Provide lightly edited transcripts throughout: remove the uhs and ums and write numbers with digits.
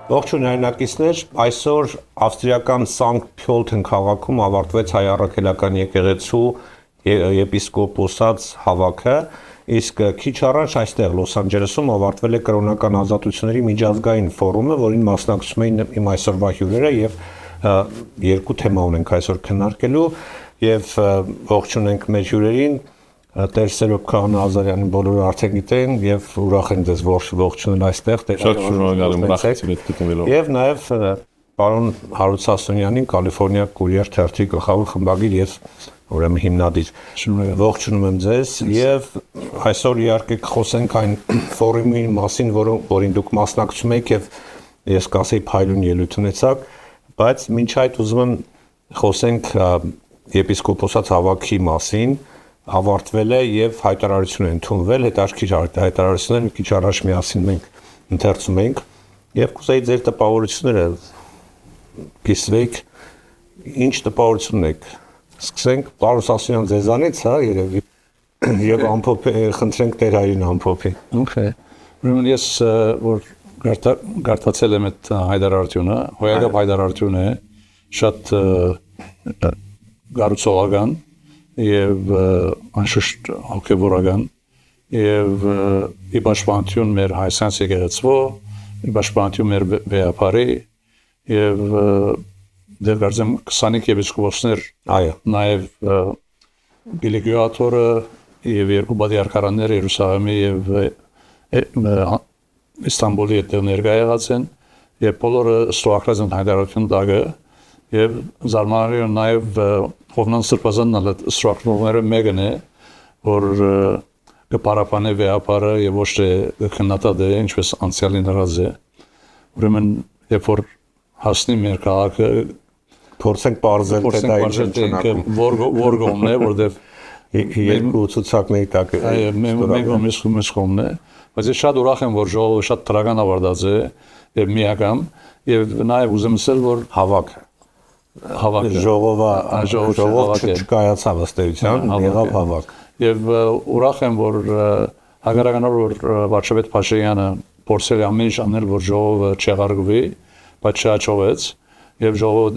Ողջույն հայրենակիցներ, այսօր ավստրիական Սանկտ Փյոլթեն քաղաքում ավարտվեց հայ առաքելական եկեղեցու եպիսկոպոսած հավաքը, իսկ քիչ առաջ այստեղ Լոս Անջելեսում ավարտվել է կրոնական ազատությունների միջազգային ֆորումը, որին մասնակցում էին իմ այսօրվա հյուրերը եւ երկու թեմա ունենք այսօր քննարկելու եւ ողջունենք մեր հյուրերին Տեր Սերոբ Քահանա Ազարյանին բոլորը արդեն գիտեն եւ ուրախ են դες ողջունել այստեղ Շատ շնորհակալ եմ ուրախացիդ դիտումելով եւ նաեւ պարոն Հարութ Սասունյանին Կալիֆոռնիա Կուրիեր թերթի գլխավոր խմբագիր եւ ուրեմն հիմնադիր ողջունում եմ ձեզ եւ այսօր իհարկե կխոսենք այն ֆորումի մասին, որին դուք մասնակցում եք եւ ես կասեի փայլուն ելույթ ունեցաք, բայց մինչ այդ ուզում եմ խոսենք եպիսկոպոսած հավաքի մասին ավարտվել է եւ հայտարարություն է ընդունվել, հետաքրքիր հայտարարությունները մի քիչ առաջ միասին մենք ընթերցում ենք եւ կուզեի ձեր տպավորությունները կիսվեք, ինչ տպավորություն եք։ Սկսենք պարոն Սասունյան ձեզանից, հա, երևի եւ ամփոփ խնդրենք Տեր Հայրին ամփոփի։ Okay։ Ուրեմն ես որ գարտացել եմ այդ հայտարարությունը, հոյակապ հայտարարություն է, շատ գառուցողական եւ անշուշտ հոգեվորական եւ ի պաշտպանություն մեր հայաստանցի եկեղեցվո, ի պաշտպանություն մեր վեհապարի եւ դեռ կարծեմ 25 եպիսկոպոսներ, այո, նաեւ դելեգատորը եւ երկու բادرքարաններ Երուսաղեմի եւ Իստանբուլի հետ ներկայ եղած են եւ բոլորը ստորագրած են հայտարարություն տակը եւ զարմանալի է նաեւ Հովնան Սրբազանն ստորագրողները մեկն է, որ կպարապանե վեհապարը եւ ոչ թե քննադատը ինչպես անցյալին հրած է։ Ուրեմն երբ որ հասնի մեր քաղաքը փորձենք բարձել թե դա ինչ է որ գոմն է, որտեվ երկու ցուցակների տակ այո, մենք կոմն է, բայց ես շատ ուրախ եմ, որ ժողովը շատ տրական ավարտած է եւ միակամ եւ նաեւ ուզեմ ասել, որ հավաքը ժողովը չկայացավ ըստ էության, եղավ հավաք։ Եվ ուրախ եմ, որ հակառականոր որ վարչապետ Փաշինյանը փորձել է ամեն ինչ անել, որ ժողովը չեղարկվի, բայց չհաջողվեց, եւ ժողովը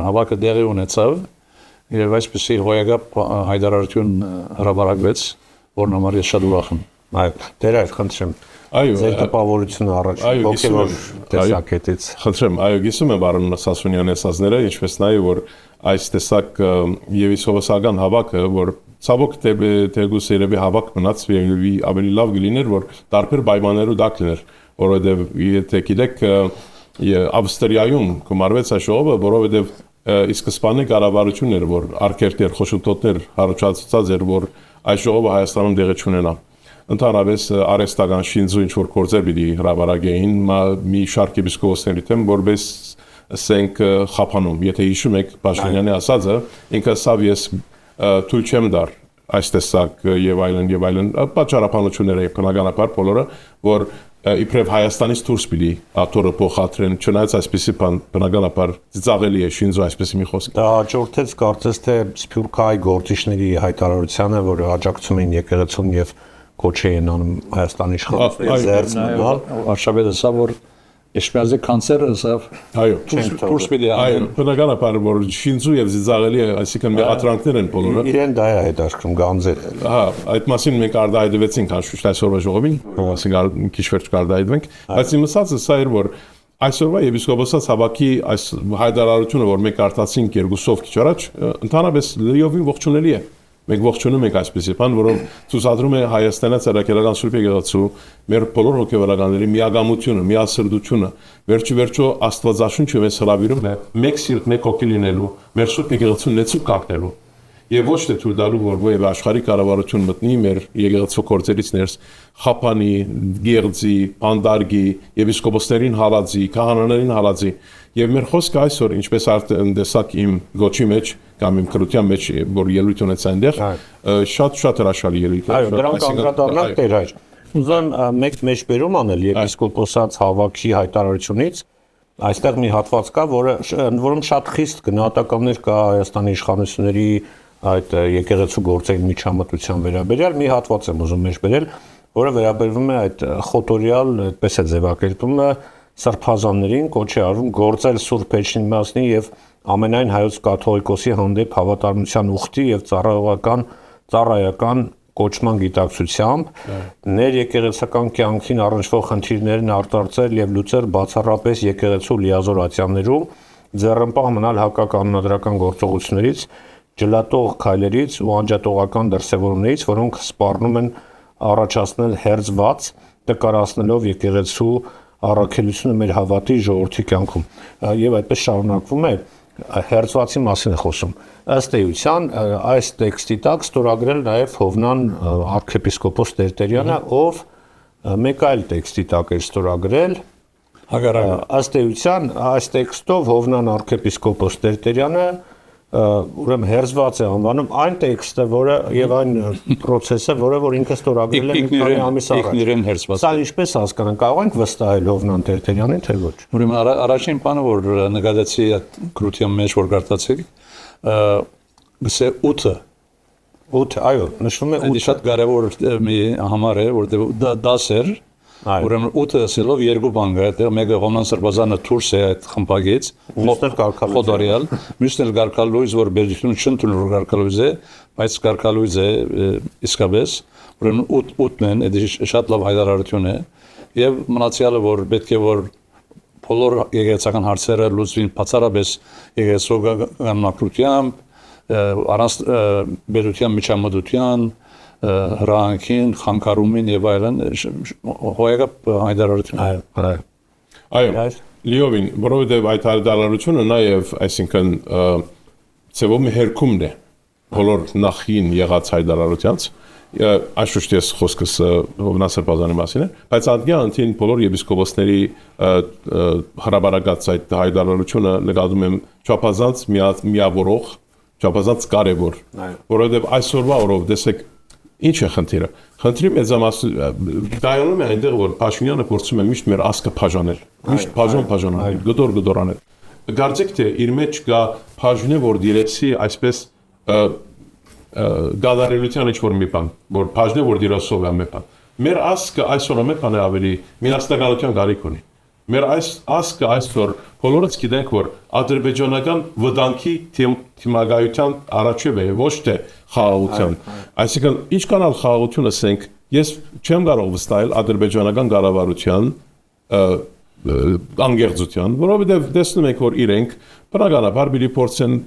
հավաքը դեղի ունեցավ, եւ այսպեսի հոյակապ հայտարարություն հրապարակվեց, որն համար ես շատ ուրախ եմ։ Այո, Տեր Հայր, խնդրեմ։ Այո, ձեր տպավորությունը առաջ ոգևոր տեսակետից։ Խնդրեմ, այո, գիսում եմ պարոն Սասունյանի ասածները, ինչպես նաև որ այս տեսակ եպիսկոպոսական հավաքը, որ ցավոք թերգուս երևի հավաք մնաց երևի ավելի լավ կլիներ, որ տարբեր պայմաններով դա կլիներ, որովհետև եթե գիտեք Ավստրիայում կմարվեց այս ժողովը, որովհետև իսկ իսպանիա կառավարությունները, որ արկերտեր, խոշոտոտներ հարուցած էր, որ այս ժողովը Հայաստանում տեղի չունենա։ Ընդհանրապես արեստական շինձու ինչ որ գործեր պիտի հրապարակեին մի շարք եպիսկոպոսների դեմ որպես ասենք խափանում եթե հիշում եք Փաշինյանի ասածը ինքը սավ ես թույլ չեմ դար այս տեսակ եւ այլն պատճառաբանությունները եւ բնականաբար բոլորը որ իբրև Հայաստանից դուրս պիտի աթորը փոխադրեն չնայած այսպեսի բնականաբար ծիծաղելի է շինձու այսպեսի մի խոսք դա հաջորդեց կարծես թե սփյուռքահայ գործիչների հայտարարությանը որ աջակցում էին եկեղեցուն եւ Կոչե են անում Հայաստանի իշխանությունների զերծ մնալ Վարշավեդը սա որ Էշմիածի կանցերը սա այո դուրս պիտի այո բնականաբար որ շինձու եւ զիզաղելի այսինքն մեղադրանքներ են բոլորը իրեն դա է հետաքրքրում գանձեր հա այդ մասին մենք արդայդվեցինք անշուշտ այսօրվա ժողովին ասենք քիչ վերջ արդայդվենք բայց իմ ասածը սա էր որ այսօրվա եպիսկոպոսած հավաքի այս հայտարարությունը որ մենք արտացինք երկուսով քիչ առաջ ընդհանրապես լիովին ողջունելի է Մենք ողջունում ենք այսպեսի բան, որով ցուցադրում է Հայաստանի ցեղական Սուրբ Եկեղեցու մեր բոլոր հոգեվարականների միագամությունը, միասրտությունը, վերջիվերջո Աստվածաշունչը մեզ հրավիրում է մեկ սիրտ, մեկ հոգի լինելու, մեր Սուրբ Եկեղեցուն լեցու կապնելու։ Եվ ոչ թե թույլ տալու, որ ովև աշխարհի կառավարություն մտնի մեր եկեղեցու գործերից ներս խափանի, գերձի, պանդարգի, եպիսկոպոսներին հալածի, քահանաներին հալածի։ Եվ մեր խոսքը այսօր, ինչպես արդեն տեսակ իմ գոչի մեջ կամ իմ քրության մեջ, որ ելույթ ունեց այնտեղ, շատ հրաշալի ելույթ է։ Այո, դրանք անդրադառնանք Տեր Հայր։ Ուզում մեկ մեջբերում անել եպիսկոպոսած հավաքի հայտարարությունից։ Այստեղ մի հատված կա, որում շատ խիստ գնահատականներ կա Հայաստանի իշխանությունների այդ եկեղեցու գործերի միջամտության վերաբերյալ մի հատված եմ ուզում մեջբերել, որը վերաբերվում է այդ խոտորյալ, այդպես է ձևակերպում սրբազաններին, կոչ է արվում գործել Սուրբ Էջմիածնի եւ ամենայն հայոց կաթողիկոսի հանդեպ հավատարմության ուխտի եւ ծառայական կոչման գիտակցությամբ ներեկեղեցական կյանքին առնչվող խնդիրներն արտարծել եւ լուծել բացառապես եկեղեցու լիազոր ատյաններում, ձեռնպահ մնալ հակականոնադրական գործողություններից, ջլատող քայլերից ու անջատողական դրսևորումներից, որոնք սպառնում են առաջացնել հերձված, տկարացնելով եկեղեցու առաքելությունը մեր հավատի ժողովրդի կյանքում եւ այդպես շարունակվում է հերձվածի մասին է խոսում ըստ էության այս տեքստի տակ ստորագրել նաեւ Հովնան arczepiskopos Տերտերյանը ով մեկ այլ տեքստի տակ է ստորագրել ըստ էության այս տեքստով Հովնան arczepiskopos Տերտերյանը ուրեմն հերձված է անվանում այն տեքստը, որը եւ այն process-ը, որ ինքը ստորագրել է մի քանի ամիս առաջ։ Սա ինչպես հասկանանք, կարող ենք վստահել Հովնան Տերտերյանին, թե ոչ։ Ուրեմն առաջին բանը, որ նկատեցի այդ գրության մեջ, որ կարդացիք, գսե 8, այո, նշվում է 8։ Դա շատ կարևոր մի համար է, որտեղ 10 էր։ Ուրեմն 8-ը ասելով երկու բան կա, այդտեղ մեկը Հովնան Սրբազանը դուրս է այդ խմբագից, խոտորյալ, մյուսն էլ Գարքալույզ, որ բերություն չընդունել որ Գարքալույզ է, բայց Գարքալույզ է իսկապես, ուրեմն 8-ն են, դա շատ լավ հայտարարություն է, եւ մնացյալը որ պետք է որ բոլոր եկեղեցական հարցերը լուծվին բացառապես եկեղեցու կանոնակրությամբ, առանց բերության միջամտության հրանքին, խանգարումին եւ այլն հոյակապ հայտարարություն։ Այո, լիովին, որովհետեւ այդ հայտարարությունը նաեւ, այսինքն ծեվում հերքումն է բոլոր նախին եղած հայտարարությունց, Աշուշտ ես խոսքս Հովնան Սրբազանի մասին է, բայց անդին բոլոր եպիսկոպոսների հրաբարակած այդ հայտարարությունը նկատում եմ չափազանց միավորող, չափազանց կարևոր, որովհետեւ այսօրվա օրով տեսեք ինչ է խնդիրը։ Խնդրի դայանում է այնտեղ որ Փաշինյանը փորձում է միշտ մեր ասկը բաժանել, միշտ բաժանել, գդոր անել։ Գարձեք թե իր մեջ կա Փաշինը որ դիրեցի այսպես գադարելության ինչ որ մի բան, որ Փաշինը որ դիրասով է մի բան։ Մեր ասկը այսօր մի բան է ավելի միասնականության գարիք ունի։ Մեր այս ասկը այսօր բոլորս գիտենք որ ադրբեջանական վտանգի թիմագայության առաջև է ոչ թե խաղաղության այսինքն ինչ կանալ խաղաղություն ասենք ես չեմ կարող վստահել ադրբեջանական կառավարության անգերձության որովհետև տեսնում ենք որ իրենք բնականաբար պիտի փորձեն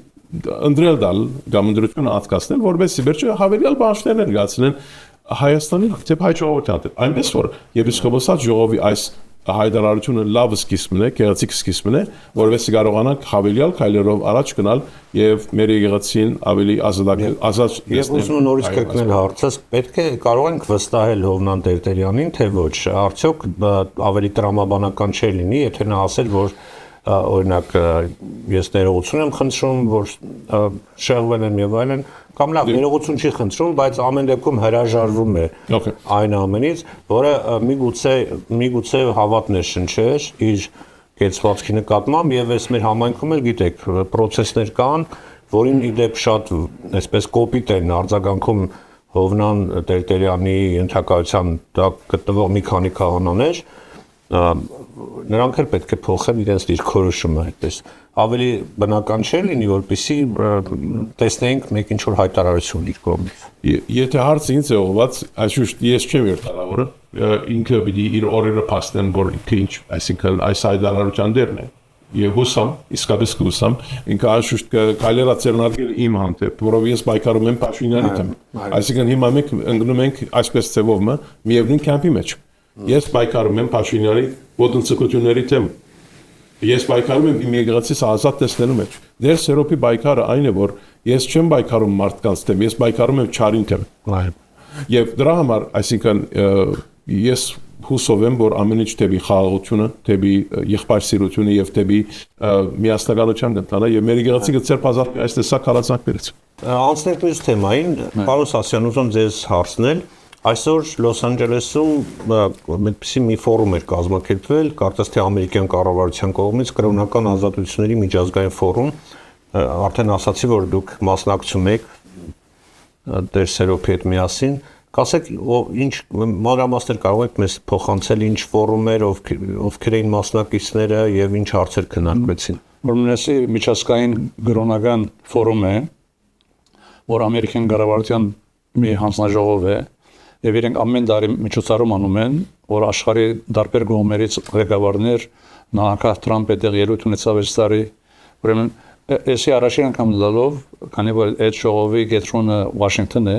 ընդրել դալ կամ ընդրությունը անցկացնել որովհետև վերջը հավելյալ բաշխներ ներկայացնեն Հայաստանի թե հայ ժողովրդին այնպես որ եպիսկոպոսատ ժողովի այս հայտարարությունը լավ սկիզբն է, գեղեցիկ սկիզբն է, որովհետեւ կարողանանք հավելյալ քայլերով առաջ գնալ եւ մեր եկեղեցին ավելի ազատ Ես ուզում եմ նորից կրկնել հարցս, պետք է կարող ենք վստահել Հովնան Տերտերյանին, թե ոչ, արդյոք ավելի տրամաբանական չէ լինի, եթե նա ասել, որ օրինակ ես ներողություն եմ խնդրում, որ շեղվել եմ եւ այլն, կամ լավ ներողություն չի խնդրում, բայց ամեն դեպքում հրաժարվում է այն ամենից, որը միգուցե հավատն է շնչեր իր կեցվածքի նկատմամբ եւ այս մեր համայնքում էլ գիտեք, process-ներ կան, որին իդեպ շատ այսպես կոպիտ են արձագանքում Հովնան Տերտերյանի ենթակայության տակ գտնվող մի քանի քահանաներ նրանք էլ պետք է փոխեն իրենց դիրքորոշումը այդպես ավելի բնական չէ լինի որպեսզի տեսնենք մեկ ինչ որ հայտարարություն իր կողմից եթե հարցը ինձ է ուղղված այսուշտ ես չեմ երթալավորը ինքը պիտի իր օրերը փաստեն որ ինքը ինչ այսինքն այս հայտարարության դերն է եւ հուսամ իսկապես հուսամ ինքը այսուշտ կայլերա ցերնարկել իմ հանդեպ որով ես պայքարում եմ Փաշինյանի դեմ այսինքն հիմա մենք ընկնում ենք այսպես ծևով միևնույն կամպի մեջ Ես պայքարում եմ Փաշինյանի ոտնձգությունների դեմ։ Ես պայքարում եմ իմ եկեղեցիս ազատ տեսնելու մեջ։ Դեր Սերոպի պայքարը այն է, որ ես չեմ պայքարում մարդկանց դեմ, ես պայքարում եմ չարին դեմ։ Եվ դրա համար, այսինքն ես հուսով եմ, որ ամեն ինչ դեպի խաղաղությունը, դեպի եղբայրսիրությունը եւ դեպի միասնականության կընթանա եւ մեր եկեղեցի կցերպազատ այս տեսակ հալածանքներից։ Անցնենք մյուս թեմային, պարոն Սասյան, ուզում ձեզ հարցնել Այսօր Լոս Անջելեսում այդպիսի մի ֆորում էր կազմակերպվել, կարծես թե ամերիկյան կառավարության կողմից կրոնական ազատությունների միջազգային ֆորում, արդեն ասացի, որ դուք մասնակցում եք Տեր Սերոպի հետ միասին, Կասեք, ինչ մանրամասներ կարող եք մեզ փոխանցել, ինչ ֆորումներ, ովքեր էին մասնակիցները եւ ինչ հարցեր քննարկվեցին։ Որմնեսի միջազգային գրոնական ֆորում է, որ ամերիկյան կառավարության մի հանձնաժողով է, եւ իրենք ամեն տարի միջոցառում անում են, որ աշխարհի տարբեր կողմերից ղեկավարներ նախագահ Թրամփը դեռ ելույթ ունեցավ այս տարի, ուրեմն Էսի առաջին անգամ լալով, քանի որ այդ ժողովի կենտրոնը Վաշինգտոնն է,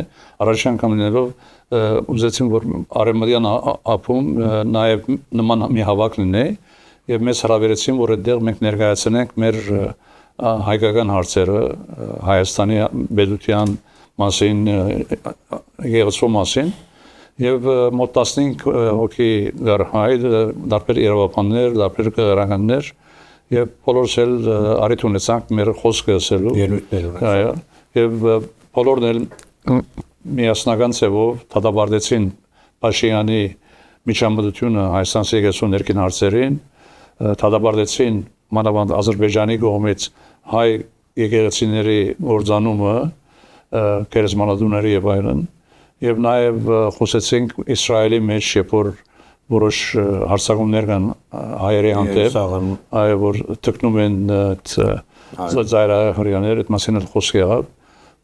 առաջին անգամ լինելով ուզեցին, որ արևմտյան ափում նաև նման մի հավաք լինի, եւ մեզ հրավիրեցին, որ այդտեղ մենք ներկայացնենք մեր հայկական հարցերը, Հայաստանի պետության մասին, եկեղեցու մասին, եւ մոտ 15 հոգի հայ, տարբեր իրավաբաններ, տարբեր քրականներ եւ բոլորս էլ արիթ ունեցանք մեր խոսքը ասելու ելույթներ այո եւ բոլորն էլ միասնական ձևով դատապարտեցին Փաշինյանի միջամտությունը Հայաստանի եկեղեցու ներքին հարցերին դատապարտեցին մանավանդ Ադրբեջանի կողմից հայ եկեղեցիների գործանումը քերեզմանատուների եւ այլն եւ նաեւ խոսեցինք Իսրայելի մեջ երբ որ որոշ հարցակումներ կան հայերի հանդեպ, այո, որ թքնում են ծայրահարյաներ, այդ մասին էլ խոսք եղավ։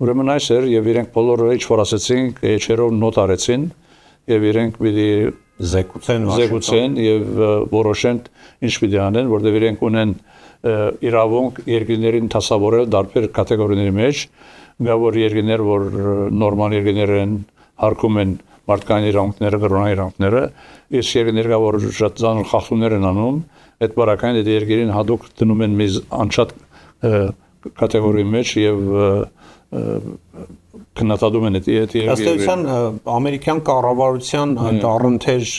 Ուրեմն այս էր եւ իրենք բոլորը ինչ որ ասեցինք, էջերով նոտ արեցին եւ իրենք պիտի զեկուցեն եւ որոշեն ինչ պիտի անեն, որտեղ իրենք ունեն իրավունք երկրներին դասավորել տարբեր կատեգորիաների մեջ, գա որ երկրներ, որ նորմալ երկրներ են, հարկում են մարդկային իրավունքները, կրոնային իրավունքները, իսկ երկրները որ շատ ծանր խախտումներ են անում, այդ բարակային այդ երկրին հատուկ դնում են մեզ անչափ կատեգորիայի մեջ եւ քննադատում են այդ երկրը։ Ըստ ամերիկյան կառավարության դառնթեժ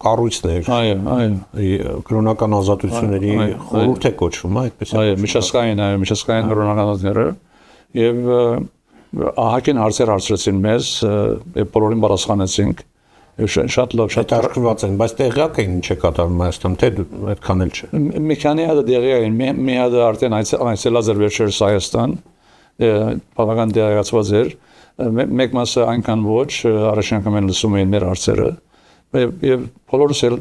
կառույցներ։ Այո, կրոնական ազատությունների խորհուրդ է կոչվում, այդպես է։ Այո, միջազգային կրոնական ազատությունները եւ ահագին հարցեր հարցրեցին մեզ, բոլորին պատասխանեցինք, շատ լավ, շատ դժվար են, բայց տեղյակ են ինչ է կատարվում Հայաստանում, թե այդքան էլ չէ։ Մի քանի հատ տեղյակ են, մի հատ արդեն այցելած էր վերջերս Հայաստան, բավական տեղեկացված էր, մեկ մասը այնքան ոչ, առաջին անգամ են լսում էին մեր հարցերը, եւ բոլորս էլ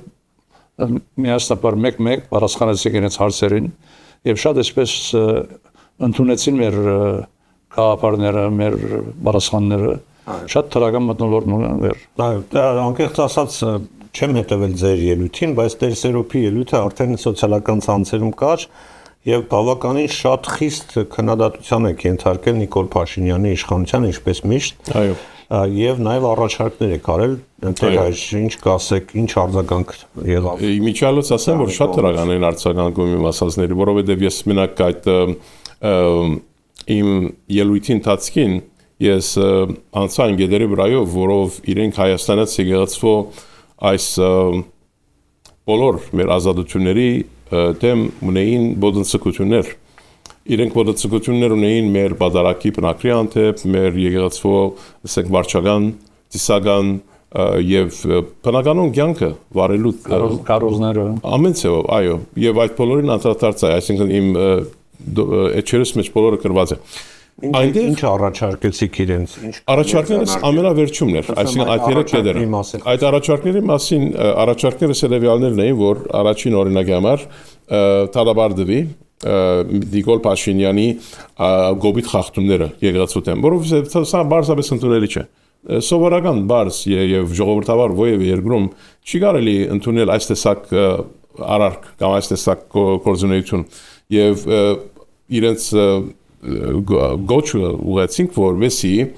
միասնաբար մեկ պատասխանեցին իրենց հարցերին, եւ շատ այսպես ընդունեցին մեր կապարները, մեր պատասխանները, շատ թրական մտնոլորտ ուներ։ Այո, անկեղծ ասած չեմ հետևել ձեր ելույթին, բայց Տեր Սերոփի ելույթը արդեն սոցիալական ցանցերում կար եւ բավականին շատ խիստ քննադատության է ենթարկել Նիկոլ Փաշինյանի իշխանությանը, ինչպես միշտ։ Այո։ Եվ նաեւ առաջարկներ եք արել, այնտեղ ինչ կասեք, ինչ արձագանք եղավ։ Իմիջիալոց ասեմ, որ շատ թրական են արձագանքում իմ ասածները, որովհետեւ ես մենակ այդ իմ ելույթի ընթացքին ես անցա այն գեդերի վրայով, որով իրենք Հայաստանից եկեղեցու այս բոլոր մեր ազատությունների դեմ ունեին ոտնձգություններ։ Իրենք ոտնձգություններ ունեին մեր բادرակի բնակրի հանդեպ, մեր եկեղեցու, ասենք վարչական, ծիսական եւ բնականon կյանքը վարելու կառույցները ամեն ցեով, այո, եւ այդ բոլորին անդրադարձ է, այսինքն իմ էջերս մեջ բոլորը գրված է։ Այնտեղ ինչ առաջարկեցիք իրենց, ինչ առաջարկներս ամենավերջումն էր, այսինքն այդ երեք կետերը։ Այդ առաջարկների մասին առաջարկները սերևիալներն էին, որ առաջին օրինակի համար դատապարտվի Նիկոլ Փաշինյանի գոբիտ խախտումները եկեղեցու դեմ, որովհետեւ սա բարձրապես ընդունելի չէ։ Սովորական բարձ եւ ժողովրդավար ովևէ երկրում չի կարելի ընդունել այս տեսակ արարք կամ այս տեսակ գործունեություն եւ իրենց գոչը ուղեցինք, որովհետեւ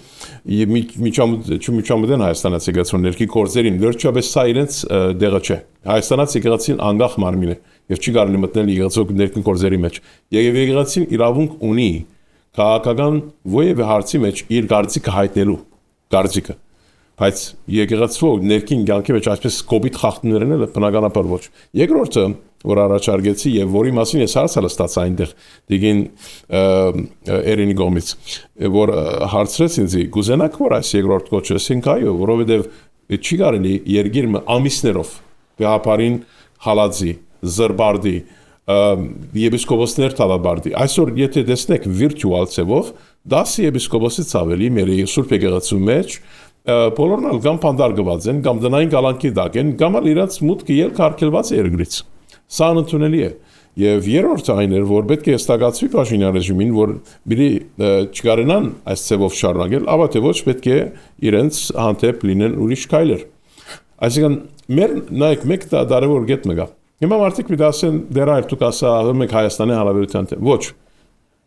միջամտեն Հայաստանից եկեղեցուն ներքի գործերին վերջապես սա իրենց դեղը չէ։ Հայաստանից եկեղեցին անկախ մարմին է եւ չի կարելի մտնել եկեղեցու ներքին գործերի մեջ։ Եվ եկեղեցին իրավունք ունի քաղաքական ովևէ հարցի մեջ իր կարծիքը հայտնելու կարծիքը։ Բայց եկեղեցու ներքին կյանքի մեջ այսպես կոպիտ խախտումներ են բնականաբար ոչ։ Երկրորդը, որ առաջարկեցի եւ որի մասին ես հարցալ ստացա այնտեղ դիգին Էրինի կողմից, որ հարցրեց ինձ, գուզենաք որ այս երկրորդ կոչեցին կայո, որովհետեւ չի կարելի երկիրը ամիսներով գահապարին հալածի, զրբարդի, եպիսկոպոսներ տալաբարդի։ Այսօր եթե տեսնեք վիրտուալ ցևով 10 եպիսկոպոսից ավելի մեր Սուրբ եկեղեցու մեջ բոլորն էլ կամ փանդարգված են, կամ դնային կալանքի դակ են, կամ էլ իրաց մուտքը ելք արգելված է երկրից։ Սա անընդունելի է։ Եվ երրորդը այն էր, որ պետք է հստակացվի Փաշինյան ռեժիմին, որ բիլի չկարենան այս ցևով շարունակել, ապա թե ոչ պետք է իրենց հանդեպ լինեն ուրիշ քայլեր։ Այսինքն մեր նայեք մեկ դարավոր գետ մգա։ Հիմա մարդիկ միտասեն դեռ այլ դուք ասա մեկ Հայաստանի Հանրապետության դեմ։ Ոչ։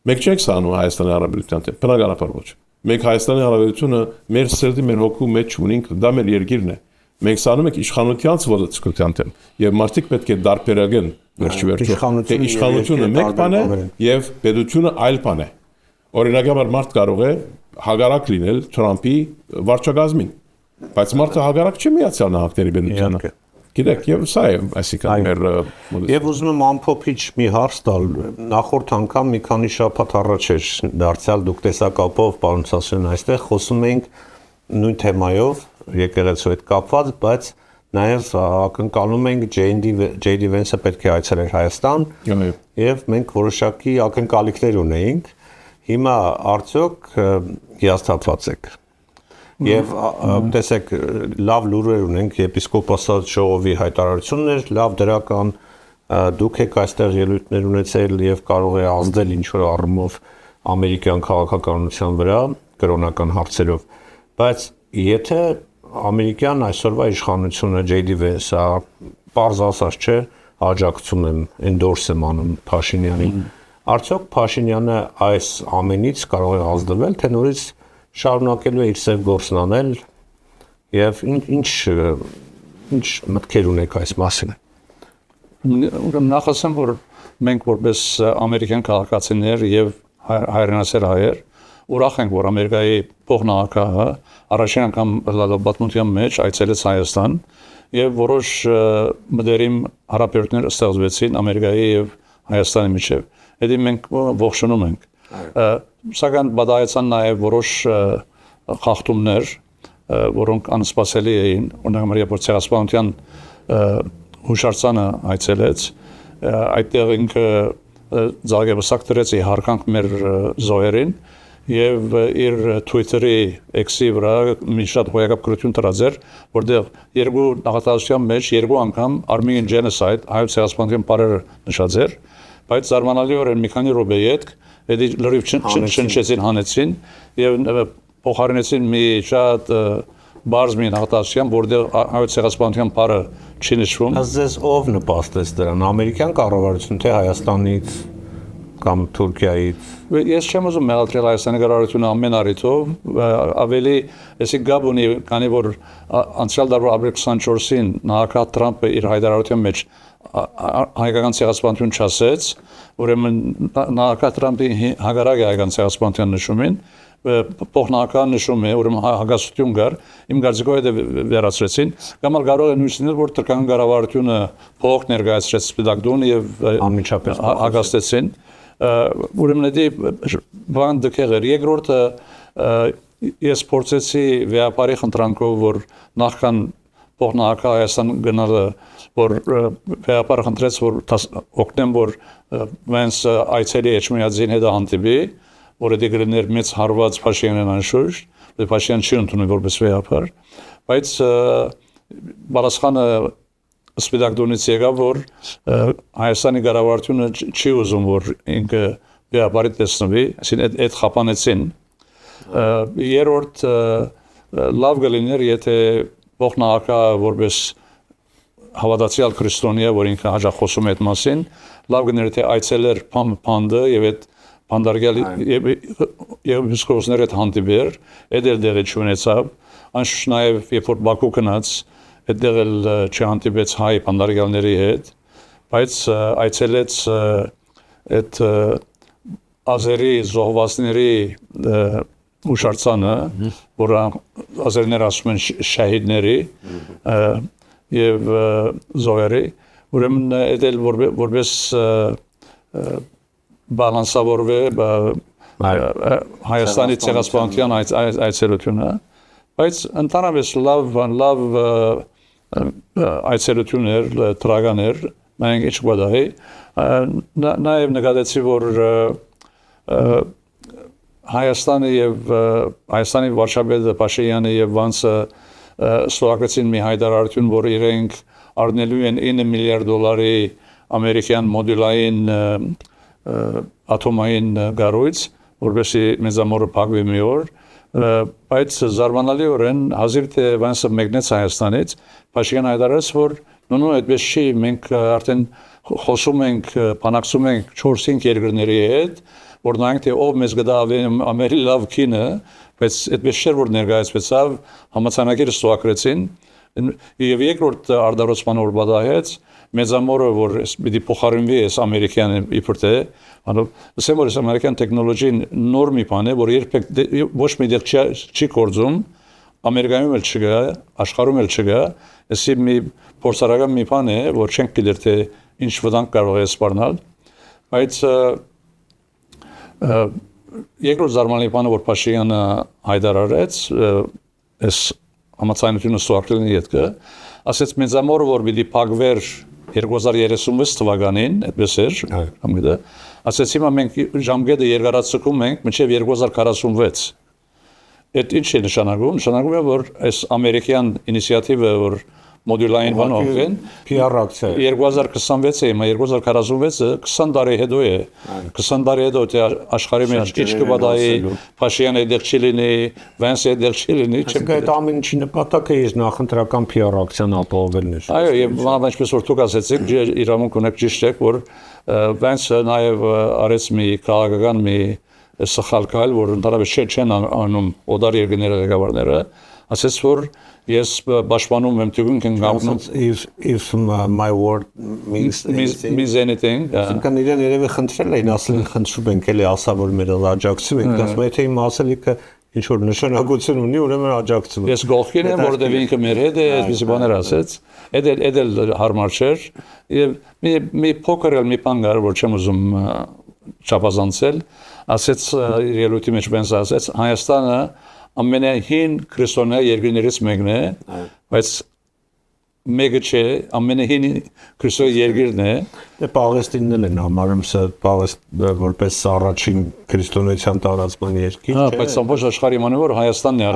Մեկ չեք սանում Հայաստանի Հանրապետության դեմ, բնականաբար ոչ։ Մենք Հայաստանի Հանրապետությունը մեր սրտի, մեր հոգու մեջ ունենք, դա մեր երկիրն է։ Մենք սանում ենք իշխանության ոդացկության դեմ, եւ մարդիկ պետք է դարբերագեն վերջիվերջո։ Իշխանությունը մեկ բան է եւ պետությունը այլ բան է։ Օրինակաբար մարդ կարող է հագարակ լինել Թրամփի վարչակազմին, բայց մարդը հագարակ չի Միացյալ Նահանգների պետությանը։ Գիտեք, եւ սա է, այսինքն մեր Եվ ուզում եմ ամփոփիչ մի հարց տալ, նախորդ անգամ մի քանի շաբաթ առաջ էր դարձյալ դուք տեսակապով պարոն Սասունյան այստեղ խոսում էինք նույն թեմայով, եկեղեցու հետ կապված, բայց նաեւ ակնկալում ենք JD Vance-ը պետք է այցելեր Հայաստան, եւ մենք որոշակի ակնկալիքներ ունեինք։ Հիմա արդյոք հիասթափված եք։ Եվ տեսեք լավ լուրեր ունենք եպիսկոպոսատ ժողովի հայտարարություններ, լավ դրական դուք եք այստեղ ելույթներ ունեցել եւ կարող է ազդել ինչ որ առումով ամերիկյան քաղաքականության վրա կրոնական հարցերով, բայց եթե ամերիկյան այսօրվա իշխանությունը JD Vance-ը պարզ ասած չէ, աջակցում եմ, endorse եմ անում Փաշինյանին, արդյոք Փաշինյանը այս ամենից կարող է ազդվել, թե նորից շարունակելու է իր սև գործն անել եւ ինչ մտքեր ունեք այս մասին։ Նախ ասեմ, որ մենք որպես ամերիկյան քաղաքացիներ եւ հայրենասեր հայեր ուրախ ենք, որ Ամերիկայի փոխնախագահը առաջին անգամ լալաբատմության մեջ այցելեց Հայաստան եւ որոշ մտերիմ հարաբերություններ ստեղծվեցին Ամերիկայի եւ Հայաստանի միջեւ։ Դա մենք ողջունում ենք։ Սակայն բադայացան նաև որոշ խախտումներ, որոնք անսպասելի էին, օրինակ երբ որ ցեղասպանության հուշարձանը այցելեց, այդտեղ ինքը զարգացած դրեց իհարկանք մեր զոհերին եւ իր Twitter-ի X-ի վրա մի շատ հոյակապ գրություն տրածեր, որտեղ երկու նախատեսության մեջ երկու անգամ Armenian genocide հայոց ցեղասպանության բարերը նշած էր, բայց զարմանալիորեն մի քանի րոպե հետք Էդի լրիվ չնչեցին հանեցին եւ փոխարինեցին մի շատ բարձ մի նախատեսության, որտեղ հայոց ցեղասպանության բարը չի նշվում։ Ասես ով նպաստեց դրան, ամերիկյան կառավարություն թե Հայաստանից կամ Թուրքիայից։ Ես չեմ ուզում մեղադրել Հայաստանի կառավարությունը ամեն առիթով, ավելի էսի գաբ ունի, քանի որ անցյալ դարվա ապրիլ 24-ին նախագահ Թրամփը իր հայտարարության մեջ հայկական ցեղասպանություն չասեց, ուրեմն նախագահ Թրամփի հագարակ է հայկական ցեղասպանության նշումին, փոխնախագահը նշում է, ուրեմն հագասություն կար, իմ կարծիքով դա վերացրեցին, կամ էլ կարող է նույնիսկ լինել, որ թրքական կառավարությունը փող ներկայացրեց Սպիտակ տուն եւ անմիջապես հագաստեցին, ուրեմն դա բան դքեր էր։ Երկրորդը ես փորձեցի վեապարի խնդրանքով, որ նախքան փոխնախագահ Հայաստան գնալը, որ վեապարը խնդրեց, որ օգնեմ, որ Vance այցելի Էջմիածին հետ հանդիպի, որ դա գրներ մեծ հարված Փաշինյանն անշուշտ, բայց Փաշինյանը չի ընդունել որպես վեապար, բայց բարձրանը Սպիտակ տունից եկավ, որ Հայաստանի կառավարությունը չի ուզում, որ ինքը վեապարի տեսնվի, այսինքն այդ խափանեցին։ Երրորդ լավ կլիներ, եթե փոխնախագահը որպես հավատացյալ քրիստոնյա, որ ինքը հաջող խոսում է այդ մասին, լավ կներ թե այցելեր Փանդը եւ այդ Փանդարգյալ եւ եպիսկոպոսների հետ հանդիպեր, այդ էլ դեղի չունեցավ, անշուշտ նաեւ երբ որ Բաքու գնաց, այդտեղ էլ չհանդիպեց հայ Փանդարգյալների հետ, բայց այցելեց այդ ազերի զոհվածների հուշարձանը, որ ազերներ ասում են շահիդների եւ զոհերի, ուրեմն այդել որպես բալանսավորվե Հայաստանի ցեղասպանության այցելությունը, բայց ընդհանրապես լավ այցելություններ, տրագաներ, մենք ինչ գտայի, նաեւ նկատեցի, որ Հայաստանը եւ Հայաստանի վարչապետը Փաշինյանը եւ Վանսը ստորագրեցին մի հայտարարություն, որ իրենք առնելու են $9 միլիարդ ամերիկյան մոդուլային աթոմային գառույց, որովհետեւ մեծամորը փակվի մի օր, բայց զարմանալիորեն հազիվ թե Վանսը մեկնեց Հայաստանից, Փաշինյանը հայտարարեց, որ նույն այդպես չի, մենք արդեն խոսում ենք, բանակցում ենք 4-5 երկրների հետ, որ նայենք թե ով մեզ գտա ամենի լավ քինը, բայց այդպես չէր որ ներկայացվեցավ, համաձայնագիրը ստորագրեցին, եւ երկրորդ արդարացման որ բադահեց, մեծամորը որ պիտի փոխարինվի այս ամերիկյան իբր թե, ասեմ որ այս ամերիկյան տեխնոլոգին նոր մի բան է, որ երբեք ոչ մի դեպք չի գործում, Ամերիկայում էլ չկա, աշխարհում էլ չկա, այսի մի փորձարարական մի բան է, որ չենք գիտեր թե ինչ վտանգ կարող է սպառնալ, բայց երկրորդ զարմանալի բանը որ Փաշինյանը հայտարարեց, այս համաձայնությունը ստորագրելն ետքը, ասեց մեծամորը որ պիտի փակվեր 2036 թվականին, այդպես էր, համիդը, ասեց հիմա մենք ժամկետը երկարացնում ենք մինչև 2046 Այդ ինչ է նշանակում? Նշանակում է, որ այս ամերիկյան ինիցիատիվը, որ մոդուլային բանով են, PR ակցիա 2026-ը, հիմա 2046-ը 20 տարի հետո է։ 20 տարի հետո թե աշխարհի մեջ ինչ կբադայի, Փաշինյանը դեռ չի լինի, Վանսը դեռ չի լինի, Այդ ամեն ինչի նպատակը է նախընտրական PR ակցիան ապահովելն է։ Այո, եւ բանալ ինչպես որ դուք ասացիք, իրավունք ունեք ճիշտ եք, որ Վանսը նաեւ արեց մի քաղաքական մի սխալ կայլ, որ ընդհանրապես չեն անում օդար երկրների ղեկավարները, ասես որ ես պաշտպանում եմ թույլտվություն կանգնում if my word means anything Ինքն իրեն երևի խնդրել էին, ասել են խնդրում ենք էլի ասա որ մեր աջակցում ենք, ասում եթե իմ ասելիքը ինչ որ նշանակություն ունի, ուրեմն աջակցում Ես գողքին եմ, որովհետև ինքը մեր հետ է, այսպեսի բաներ ասեց, էդ հարմար չէր, եւ մի փոքր մի բան կար, որ չեմ ուզում չափազանցել, ասեց ելույթի մեջ բենց ասեց, Հայաստանը ամենահին քրիստոնյա երկրներից մեկն է, բայց մեկը չէ, ամենահին քրիստոնյա երկիրն է։ Դե Պաղեստինն էլ են համարում սա որպես առաջին քրիստոնեության տարածման երկիր, չէ։ Բայց ոչ աշխարհի իմանում որ Հայաստանն է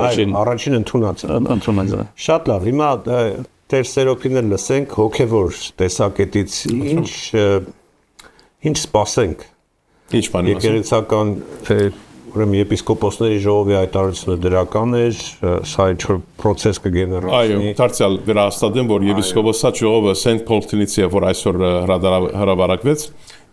առաջին ընդունած։ Շատ լավ, հիմա Տեր Սերոփին էլ լսենք հոգևոր տեսակետից ինչ սպասենք։ Ինչ բանի մասին։ Եկեղեցական ուրեմն եպիսկոպոսների ժողովի հայտարարությունը դրական էր, սա ինչ-որ process կգեներացնի։ Այո, դարձյալ վերահաստատեմ, որ եպիսկոպոսաց ժողովը Սենտ Պոլտնից է, որ այսօր հրաբարակվեց,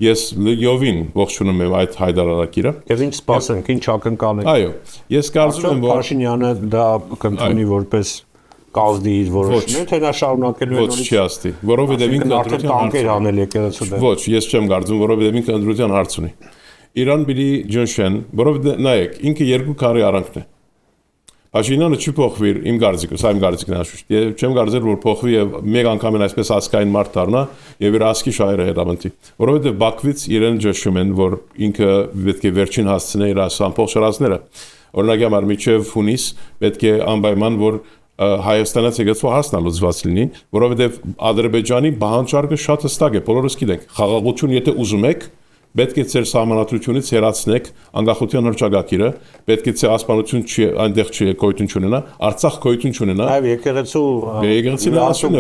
ես լիովին ողջունում եմ այդ հայտարարակիրը։ Եվ ինչ սպասենք, ինչ ակնկալենք։ Այո, ես կարծում եմ, որ Փաշինյանը դա կընդունի որպես կազդի իր որոշումը, թե նա շարունակելու է ոչ չի աստի, որովհետև ինքը ընդրության անել եկեղեցու դեմ։ Ոչ, ես չեմ կարծում, որովհետև ինքը ընդրության հարց ունի։ Իրան բիլի Ջոնշեն, որովհետև նայեք, ինքը երկու քարի արանքն է։ Փաշինյանը չի փոխվի իմ կարծիքով, սա իմ կարծիքն էաշուտ։ Ես չեմ կարծել, որ փոխվի եւ մեկ անգամ այսպես ասկային մարդ դառնա եւ իր ասկի շահերը հետապնդի։ Որովհետև Բաքվից իրեն ճշում են, որ ինքը պետք է վերջին հասցնի իր ամբողջ շարածները։ Օրինակ համար միջև հունիս պետք է անպայման որ Հայաստանից եկածու հասնա լուծված լինի, որովհետև Ադրբեջանի բանջարկը շատ հստակ է, բոլորս գիտենք, խաղաղություն եթե ուզում եք, պետք է ձեր սահմանադրությունից հեռացնեք անկախության հռչակագիրը, պետք է ձեր ասպանություն չի այնտեղ չի գոյություն չունենա, Արցախ գոյություն չունենա։ Այո, եկեղեցին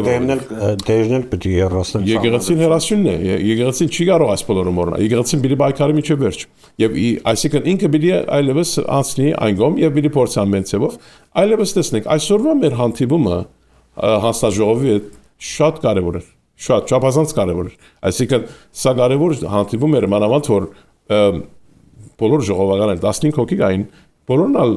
դերնել պետք է հեռացնել։ Եկեղեցին հեռացումն է, եկեղեցին չի կարող այս բոլորը մոռանալ։ Եկեղեցին բիլի բայկարի միջև վերջ։ Եվ այսինքն ինքը բիլի այլևս անցնի այն կողմ եւ բիլի փորձան մենցեվով, այլևս տեսնենք այսօրվա մեր հանդիպումը հանձնաժողովի հետ շատ կարեւոր է։ Շատ չափազանց կարևոր է։ Այսինքն սա կարևոր հանդիպում էր մանավանդ որ բոլոր ժողովականները 15 հոգի կային, բոլորն ալ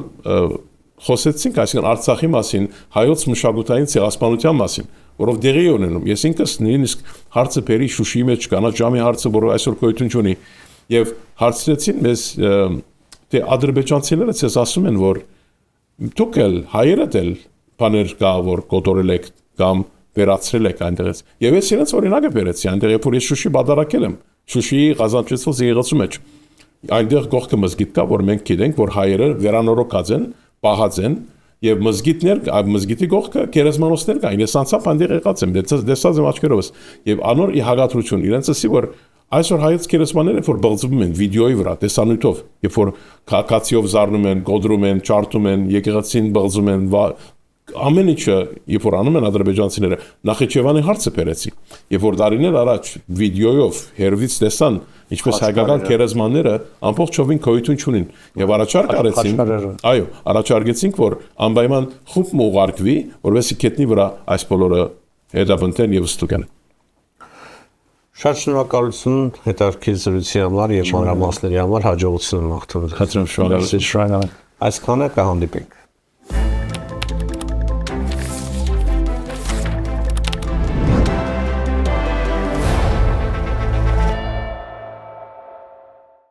խոսեցինք այսինքն Արցախի մասին, հայոց մշակութային ցեղասպանության մասին, որով դեղի ունենում։ Ես ինքս նույնիսկ հարցը բերի Շուշիի մեջ կանա ժամի հարցը, որ այսօր գոյություն ունի, եւ հարցրեցին մեզ թե ադրբեջանցիները ցես ասում են որ դուք էլ հայերը դել բաներ կա որ կոտորել եք կամ վերացրել եք այնտեղից։ Եվ ես իրենց օրինակը բերեցի, այնտեղ երբ որ ես Շուշի բادرակել եմ, Շուշիի Ղազանչեցված եկեղեցու մեջ։ Այնտեղ կողքը մզգիթ կա, որ մենք գիտենք, որ հայերը վերանորոգած են, պահած են, եւ մզգիթներ, մզգիթի կողքը գերեզմանոցներ կային։ Ես անցավ այնտեղ եղած եմ, դեսած եմ աչքերովս։ Եվ անոր ի հագատրություն իրենց ասի որ Այսօր հայոց գերեզմաները որ բացվում են վիդեոյի վրա, տեսանյութով, երբ որ կակացիով զառնում են, գոդրում են, չարտում են, եկեղեցին բացում են, ամեն ինչը, երբ որ անում են ադրբեջանցիները, Նախիջևանի հարցը բերեցի։ Երբ որ տարիներ առաջ վիդեոյով հերվից տեսան, ինչպես հայկական գերեզմանները ամբողջովին գոյություն չունին, եւ առաջարկ արեցին, այո, առաջարկեցինք, որ անպայման խումբ ուղարկվի, որովհետեւ գետնի վրա այս բոլորը հետապնդեն եւ ստուգեն։ Շատ շնորհակալություն հետաքրքիր զրույցի համար եւ մանրամասների համար հաջողություն եմ աղթում։ Խնդրեմ շնորհակալություն։ Այսքանը կհանդիպենք։